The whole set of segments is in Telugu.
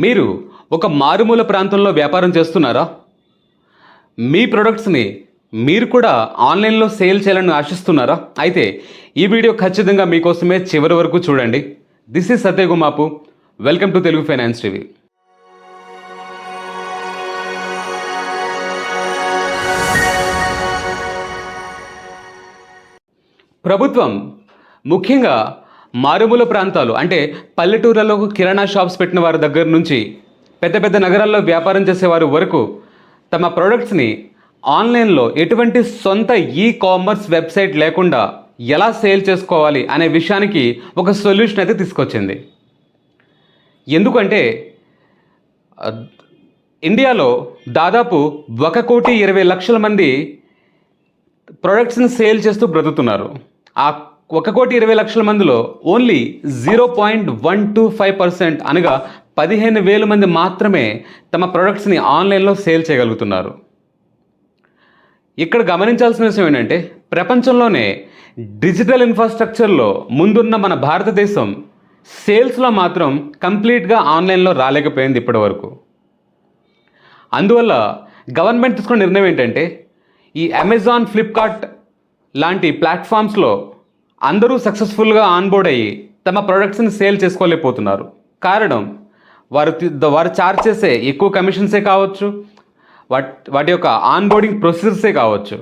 మీరు ఒక మారుమూల ప్రాంతంలో వ్యాపారం చేస్తున్నారా? మీ ప్రొడక్ట్స్‌ని మీరు కూడా ఆన్‌లైన్‌లో సేల్ చేయాలని ఆశిస్తున్నారా? అయితే ఈ వీడియో ఖచ్చితంగా మీకోసమే చివరి వరకు చూడండి. This is Satya Gumapu. Welcome to Telugu finance TV. ప్రభుత్వం ముఖ్యంగా మారుమూల ప్రాంతాలు అంటే పల్లెటూర్లలో కిరాణా షాప్స్ పెట్టిన వారి దగ్గర నుంచి పెద్ద పెద్ద నగరాల్లో వ్యాపారం చేసేవారి వరకు తమ ప్రొడక్ట్స్ని ఆన్లైన్లో ఎటువంటి సొంత ఈ కామర్స్ వెబ్సైట్ లేకుండా ఎలా సేల్ చేసుకోవాలి అనే విషయానికి ఒక సొల్యూషన్ అయితే తీసుకొచ్చింది. ఎందుకంటే ఆ, ఇండియాలో దాదాపు 1,20,00,000 మంది ప్రొడక్ట్స్ని సేల్ చేస్తూ బ్రతుకుతున్నారు. ఆ 1,20,00,000 మందిలో ఓన్లీ 0.125% అనగా 15,000 మంది మాత్రమే తమ ప్రొడక్ట్స్ని ఆన్లైన్లో సేల్ చేయగలుగుతున్నారు. ఇక్కడ గమనించాల్సిన విషయం ఏంటంటే ప్రపంచంలోనే డిజిటల్ ఇన్ఫ్రాస్ట్రక్చర్లో ముందున్న మన భారతదేశం సేల్స్లో మాత్రం కంప్లీట్గా ఆన్లైన్లో రాలేకపోయింది ఇప్పటివరకు. అందువల్ల గవర్నమెంట్ తీసుకున్న నిర్ణయం ఏంటంటే ఈ అమెజాన్, ఫ్లిప్కార్ట్ లాంటి ప్లాట్ఫామ్స్లో అందరూ సక్సెస్ఫుల్గా ఆన్బోర్డ్ అయ్యి తమ ప్రొడక్ట్స్ని సేల్ చేసుకోలేకపోతున్నారు. కారణం వారు చార్జ్ చేసే ఎక్కువ కమిషన్సే కావచ్చు, వాటి యొక్క ఆన్బోర్డింగ్ ప్రొసీజర్సే కావచ్చు.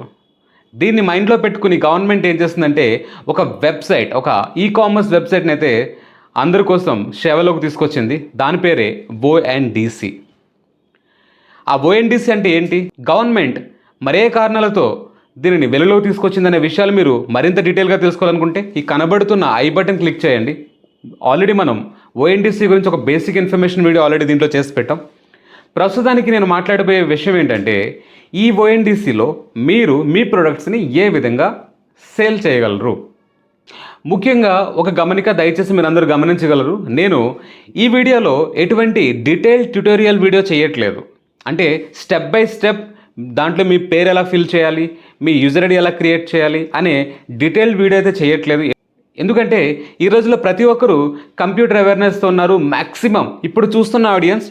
దీన్ని మైండ్లో పెట్టుకుని గవర్నమెంట్ ఏం చేస్తుందంటే ఒక వెబ్సైట్, ఒక ఈ కామర్స్ వెబ్సైట్ని అయితే అందరి కోసం సేవలోకి తీసుకొచ్చింది. దాని పేరే ఓఎన్డీసీ. ఆ ఓఎన్డీసీ అంటే ఏంటి? గవర్నమెంట్ మరే కారణాలతో దీనిని వెలుగులోకి తీసుకొచ్చిందనే విషయాలు మీరు మరింత డీటెయిల్గా తెలుసుకోవాలనుకుంటే ఈ కనబడుతున్న ఐ బటన్ క్లిక్ చేయండి. ఆల్రెడీ మనం ఓఎన్డీసీ గురించి ఒక బేసిక్ ఇన్ఫర్మేషన్ వీడియో ఆల్రెడీ దీంట్లో చేసి పెట్టాం. ప్రస్తుతానికి నేను మాట్లాడబోయే విషయం ఏంటంటే ఈ ఓఎన్డీసీలో మీరు మీ ప్రొడక్ట్స్ని ఏ విధంగా సేల్ చేయగలరు. ముఖ్యంగా ఒక గమనిక దయచేసి మీరు అందరూ గమనించగలరు. నేను ఈ వీడియోలో ఎటువంటి డీటెయిల్ ట్యుటోరియల్ వీడియో చేయట్లేదు. అంటే స్టెప్ బై స్టెప్ దాంట్లో మీ పేరు ఎలా ఫిల్ చేయాలి, మీ యూజర్ ఐడి ఎలా క్రియేట్ చేయాలి అనే డీటెయిల్ వీడియో అయితే చేయట్లేదు. ఎందుకంటే ఈ రోజుల్లో ప్రతి ఒక్కరూ కంప్యూటర్ అవేర్నెస్తో ఉన్నారు. మ్యాక్సిమం ఇప్పుడు చూస్తున్న ఆడియన్స్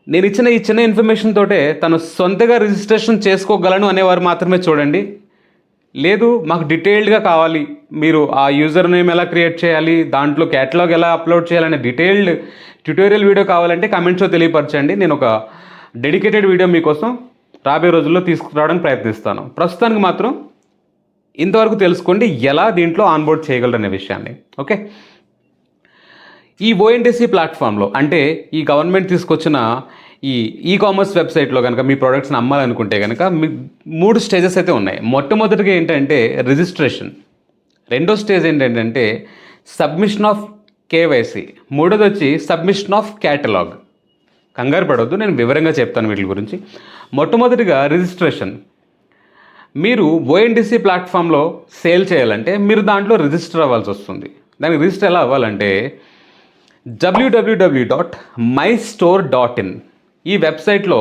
నేను ఇచ్చిన ఈ చిన్న ఇన్ఫర్మేషన్ తోటే తను సొంతగా రిజిస్ట్రేషన్ చేసుకోగలను అనేవారు మాత్రమే చూడండి. లేదు మాకు డీటెయిల్డ్గా కావాలి, మీరు ఆ యూజర్ నేమ్ ఎలా క్రియేట్ చేయాలి, దాంట్లో క్యాటలాగ్ ఎలా అప్లోడ్ చేయాలనే డీటెయిల్డ్ ట్యుటోరియల్ వీడియో కావాలంటే కామెంట్స్లో తెలియపరచండి. నేను ఒక డెడికేటెడ్ వీడియో మీకోసం రాబోయే రోజుల్లో తీసుకురావడానికి ప్రయత్నిస్తాను. ప్రస్తుతానికి మాత్రం ఇంతవరకు తెలుసుకోండి ఎలా దీంట్లో ఆన్బోర్డ్ చేయగలరు అనే విషయాన్ని. ఓకే, ఈ ఓఎన్డీసీ ప్లాట్ఫామ్లో అంటే ఈ గవర్నమెంట్ తీసుకొచ్చిన ఈ కామర్స్ వెబ్సైట్లో కనుక మీ ప్రోడక్ట్స్ని అమ్మాలనుకుంటే కనుక మీ 3 స్టేజెస్ అయితే ఉన్నాయి. మొట్టమొదటిగా ఏంటంటే రిజిస్ట్రేషన్, రెండో స్టేజ్ ఏంటంటే సబ్మిషన్ ఆఫ్ కేవైసీ, మూడోది వచ్చి సబ్మిషన్ ఆఫ్ క్యాటలాగ్. కంగారు పడవద్దు, నేను వివరంగా చెప్తాను వీటి గురించి. మొట్టమొదటిగా రిజిస్ట్రేషన్. మీరు ఓఎన్డీసీ ప్లాట్ఫామ్లో సేల్ చేయాలంటే మీరు దాంట్లో రిజిస్టర్ అవ్వాల్సి వస్తుంది. దానికి రిజిస్టర్ ఎలా అవ్వాలంటే www.mystore.in ఈ వెబ్సైట్లో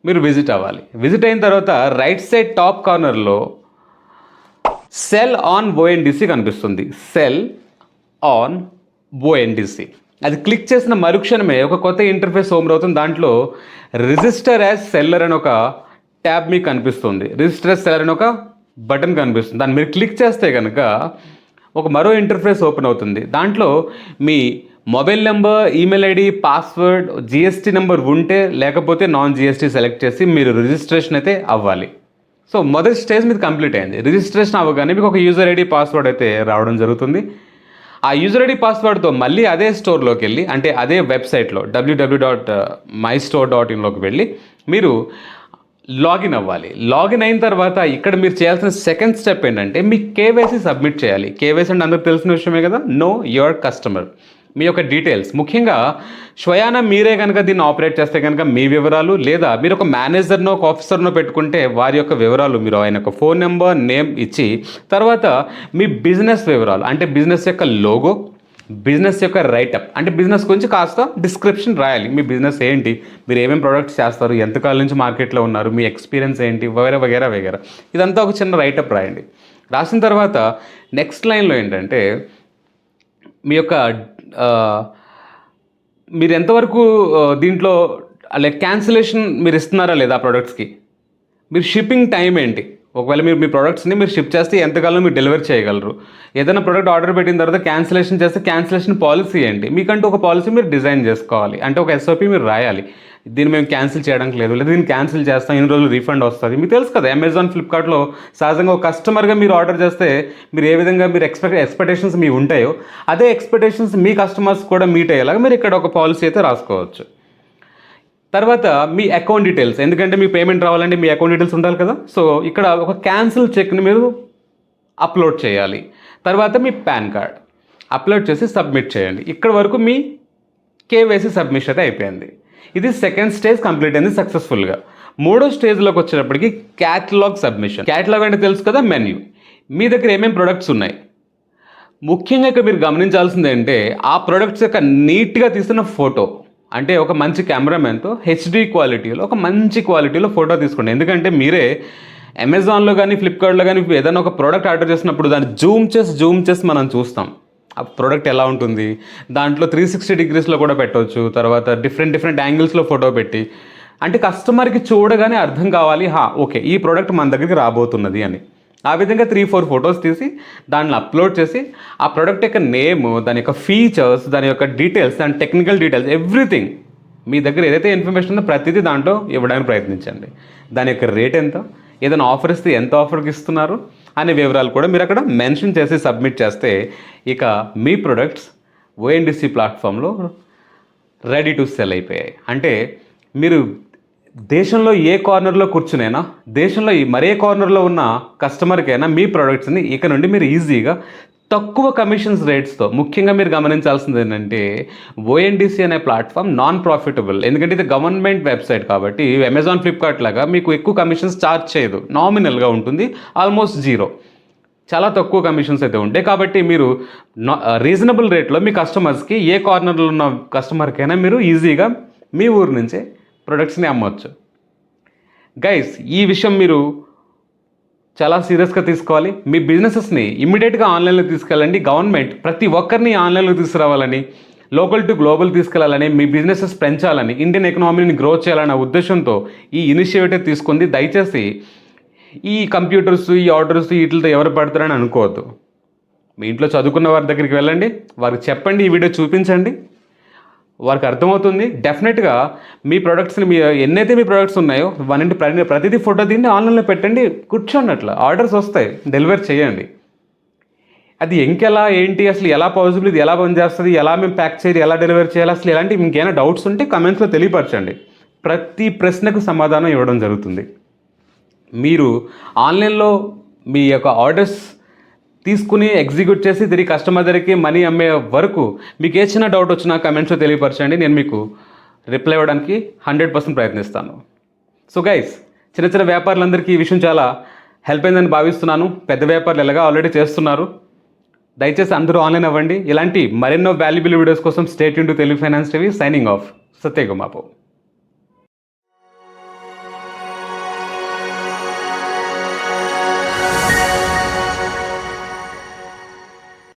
మీరు విజిట్ అవ్వాలి. విజిట్ అయిన తర్వాత రైట్ సైడ్ టాప్ కార్నర్లో సెల్ ఆన్ ఓఎన్డీసీ కనిపిస్తుంది. సెల్ ఆన్ ఓఎన్డీసీ అది క్లిక్ చేసిన మరుక్షణమే ఒక కొత్త ఇంటర్ఫేస్ ఓపెన్ అవుతుంది. దాంట్లో రిజిస్టర్ యాజ్ సెల్లర్ అని ఒక ట్యాబ్ మీకు కనిపిస్తుంది. రిజిస్టర్ యాజ్ సెల్లర్ అని ఒక బటన్ కనిపిస్తుంది. దాన్ని మీరు క్లిక్ చేస్తే కనుక ఒక మరో ఇంటర్ఫేస్ ఓపెన్ అవుతుంది. దాంట్లో మీ mobile number, email ID, password, GST number ఉంటే లేకపోతే నాన్ జిఎస్టీ సెలెక్ట్ చేసి మీరు రిజిస్ట్రేషన్ అయితే అవ్వాలి. సో మొదటి స్టేజ్ మీద కంప్లీట్ అయింది. రిజిస్ట్రేషన్ అవ్వగానే మీకు ఒక యూజర్ ఐడి, పాస్వర్డ్ అయితే రావడం జరుగుతుంది. ఆ యూజర్ ఐడి పాస్వర్డ్తో మళ్ళీ అదే స్టోర్లోకి వెళ్ళి అంటే అదే వెబ్సైట్లో www.mystore.inలోకి వెళ్ళి మీరు లాగిన్ అవ్వాలి. లాగిన్ అయిన తర్వాత ఇక్కడ మీరు చేయాల్సిన సెకండ్ స్టెప్ ఏంటంటే మీ కేవైసీ సబ్మిట్ చేయాలి. కేవైసీ అంటే అందరికి తెలిసిన విషయమే కదా, నో యువర్ కస్టమర్. మీ యొక్క డీటెయిల్స్, ముఖ్యంగా స్వయాన మీరే కనుక దీన్ని ఆపరేట్ చేస్తే కనుక మీ వివరాలు, లేదా మీరు ఒక మేనేజర్నో ఒక ఆఫీసర్నో పెట్టుకుంటే వారి యొక్క వివరాలు, మీరు ఆయన యొక్క ఫోన్ నెంబర్, నేమ్ ఇచ్చి తర్వాత మీ బిజినెస్ వివరాలు అంటే బిజినెస్ యొక్క లోగో, బిజినెస్ యొక్క రైటప్ అంటే బిజినెస్ గురించి కాస్త డిస్క్రిప్షన్ రాయాలి. మీ బిజినెస్ ఏంటి, మీరు ఏమేమి ప్రొడక్ట్స్ చేస్తారు, ఎంతకాలం నుంచి మార్కెట్లో ఉన్నారు, మీ ఎక్స్పీరియన్స్ ఏంటి, వగేరా వగేరా ఇదంతా ఒక చిన్న రైటప్ రాయండి. రాసిన తర్వాత నెక్స్ట్ లైన్లో ఏంటంటే మీ యొక్క మీరు ఎంతవరకు దీంట్లో లైక్ క్యాన్సిలేషన్ మీరు ఇస్తున్నారా లేదా ఆ ప్రోడక్ట్స్కి? మీరు షిప్పింగ్ టైం ఏంటి? ఒకవేళ మీరు మీ ప్రోడక్ట్స్ని మీరు షిప్ చేస్తే ఎంతకాలం మీరు డెలివరీ చేయగలరు? ఏదైనా ప్రోడక్ట్ ఆర్డర్ పెట్టిన తర్వాత క్యాన్సిలేషన్ చేస్తే క్యాన్సిలేషన్ పాలసీ ఏంటి? మీకంటూ ఒక పాలసీ మీరు డిజైన్ చేసుకోవాలి. అంటే ఒక ఎస్ఓపి మీరు రాయాలి. దీన్ని మేము క్యాన్సిల్ చేయడానికి లేదు, లేదా దీన్ని క్యాన్సిల్ చేస్తాం, ఇన్ని రోజులు రీఫండ్ వస్తుంది. మీకు తెలుసు కదా, అమెజాన్, ఫ్లిప్కార్ట్లో సహజంగా ఒక కస్టమర్గా మీరు ఆర్డర్ చేస్తే మీరు ఏ విధంగా మీరు ఎక్స్పెక్టేషన్స్ మీ ఉంటాయో అదే ఎక్స్పెక్టేషన్స్ మీ కస్టమర్స్ కూడా మీట్ అయ్యేలాగా మీరు ఇక్కడ ఒక పాలసీ అయితే రాసుకోవచ్చు. తర్వాత మీ అకౌంట్ డీటెయిల్స్, ఎందుకంటే మీ పేమెంట్ రావాలంటే మీ అకౌంట్ డీటెయిల్స్ ఉండాలి కదా. సో ఇక్కడ ఒక క్యాన్సిల్ చెక్ని మీరు అప్లోడ్ చేయాలి. తర్వాత మీ పాన్ కార్డ్ అప్లోడ్ చేసి సబ్మిట్ చేయండి. ఇక్కడ వరకు మీ కేవైసీ సబ్మిషన్ అయితే అయిపోయింది. ఇది సెకండ్ స్టేజ్ కంప్లీట్ అయింది సక్సెస్ఫుల్గా. మూడో స్టేజ్లోకి వచ్చేటప్పటికి క్యాటలాగ్ సబ్మిషన్. క్యాటలాగ్ అంటే తెలుసు కదా, మెన్యూ. మీ దగ్గర ఏమేమి ప్రొడక్ట్స్ ఉన్నాయి, ముఖ్యంగా ఇక్కడ మీరు గమనించాల్సింది అంటే ఆ ప్రొడక్ట్స్ యొక్క నీట్గా తీసిన ఫోటో. అంటే ఒక మంచి కెమెరామెన్తో హెచ్డి క్వాలిటీలో ఒక మంచి క్వాలిటీలో ఫోటో తీసుకోండి. ఎందుకంటే మీరే అమెజాన్లో కానీ ఫ్లిప్కార్ట్లో కానీ ఏదైనా ఒక ప్రోడక్ట్ ఆర్డర్ చేసినప్పుడు దాన్ని జూమ్ చేసి మనం చూస్తాం ఆ ప్రోడక్ట్ ఎలా ఉంటుంది. దాంట్లో 360 డిగ్రీస్లో కూడా పెట్టవచ్చు. తర్వాత డిఫరెంట్ యాంగిల్స్లో ఫోటో పెట్టి, అంటే కస్టమర్కి చూడగానే అర్థం కావాలి, ఓకే ఈ ప్రోడక్ట్ మన దగ్గరికి రాబోతున్నది అని. ఆ విధంగా 3-4 ఫొటోస్ తీసి దాన్ని అప్లోడ్ చేసి ఆ ప్రోడక్ట్ యొక్క నేమ్, దాని యొక్క ఫీచర్స్, దాని యొక్క డీటెయిల్స్, దాని టెక్నికల్ డీటెయిల్స్, ఎవ్రీథింగ్ మీ దగ్గర ఏదైతే ఇన్ఫర్మేషన్ ఉందో ప్రతిదీ దాంట్లో ఇవ్వడానికి ప్రయత్నించండి. దాని యొక్క రేట్ ఎంత, ఏదైనా ఆఫర్ ఇస్తే ఎంత ఆఫర్కి ఇస్తున్నారు అనే వివరాలు కూడా మీరు అక్కడ మెన్షన్ చేసి సబ్మిట్ చేస్తే ఇక మీ ప్రొడక్ట్స్ ఓఎన్డీసీ ప్లాట్ఫామ్లో రెడీ టు సెల్ అయిపోయాయి. అంటే మీరు దేశంలో ఏ కార్నర్లో కూర్చునైనా, దేశంలో మరే కార్నర్లో ఉన్న కస్టమర్కైనా మీ ప్రోడక్ట్స్ని ఇక నుండి మీరు ఈజీగా తక్కువ కమిషన్స్ రేట్స్తో, ముఖ్యంగా మీరు గమనించాల్సింది ఏంటంటే ఓఎన్డీసీ అనే ప్లాట్ఫామ్ నాన్ ప్రాఫిటబుల్. ఎందుకంటే ఇది గవర్నమెంట్ వెబ్సైట్ కాబట్టి అమెజాన్, ఫ్లిప్కార్ట్ లాగా మీకు ఎక్కువ కమిషన్స్ ఛార్జ్ చేయదు, నామినల్గా ఉంటుంది, ఆల్మోస్ట్ జీరో. చాలా తక్కువ కమిషన్స్ అయితే ఉంటాయి. కాబట్టి మీరు రీజనబుల్ రేట్లో మీ కస్టమర్స్కి, ఏ కార్నర్లో ఉన్న కస్టమర్కైనా మీరు ఈజీగా మీ ఊరు నుంచే ప్రొడక్ట్స్ని అమ్మవచ్చు. గైస్, ఈ విషయం మీరు చాలా సీరియస్గా తీసుకోవాలి. మీ బిజినెసెస్ని ఇమ్మీడియట్గా ఆన్లైన్లో తీసుకెళ్ళండి. గవర్నమెంట్ ప్రతి ఒక్కరిని ఆన్లైన్లో తీసుకురావాలని, లోకల్ టు గ్లోబల్ తీసుకెళ్లాలని, మీ బిజినెసెస్ పెంచాలని, ఇండియన్ ఎకనామీని గ్రో చేయాలనే ఉద్దేశంతో ఈ ఇనిషియేటివ్ తీసుకుంది. దయచేసి ఈ కంప్యూటర్స్, ఈ ఆర్డర్స్ వీటితో ఎవరు పడతారని అనుకోవద్దు. మీ ఇంట్లో చదువుకున్న వారి దగ్గరికి వెళ్ళండి, వారికి చెప్పండి, ఈ వీడియో చూపించండి, వారికి అర్థమవుతుంది. డెఫినెట్గా మీ ప్రొడక్ట్స్ని, ఎన్నైతే మీ ప్రొడక్ట్స్ ఉన్నాయో వాటి ప్రతిదీ ఫోటో తీయండి, ఆన్లైన్లో పెట్టండి, కూర్చోండి, అట్లా ఆర్డర్స్ వస్తాయి, డెలివరీ చేయండి. అది ఇంకెలా ఏంటి, అసలు ఎలా పాసిబుల్, ఇది ఎలా పనిచేస్తుంది, ఎలా మేము ప్యాక్ చేయాలి, ఎలా డెలివరీ చేయాలి, అసలు ఎలాంటి ఇంకేమైనా డౌట్స్ ఉంటే కమెంట్స్లో తెలియపరచండి. ప్రతి ప్రశ్నకు సమాధానం ఇవ్వడం జరుగుతుంది. మీరు ఆన్లైన్లో మీ యొక్క ఆర్డర్స్ తీసుకుని ఎగ్జిక్యూట్ చేసి తిరిగి కస్టమర్ దగ్గరికి మనీ అమ్మే వరకు మీకు ఏ చిన్న డౌట్ వచ్చినా కమెంట్స్లో తెలియపరచండి. నేను మీకు రిప్లై ఇవ్వడానికి 100% ప్రయత్నిస్తాను. సో గైస్, చిన్న వ్యాపారులందరికీ ఈ విషయం చాలా హెల్ప్ అయిందని భావిస్తున్నాను. పెద్ద వ్యాపారులు ఎలాగా ఆల్రెడీ చేస్తున్నారు. దయచేసి అందరూ ఆన్లైన్ అవ్వండి. ఇలాంటి మరెన్నో వాల్యుబుల్ వీడియోస్ కోసం stay tune to Telugu finance TV. Signing off, Satya Gummapu.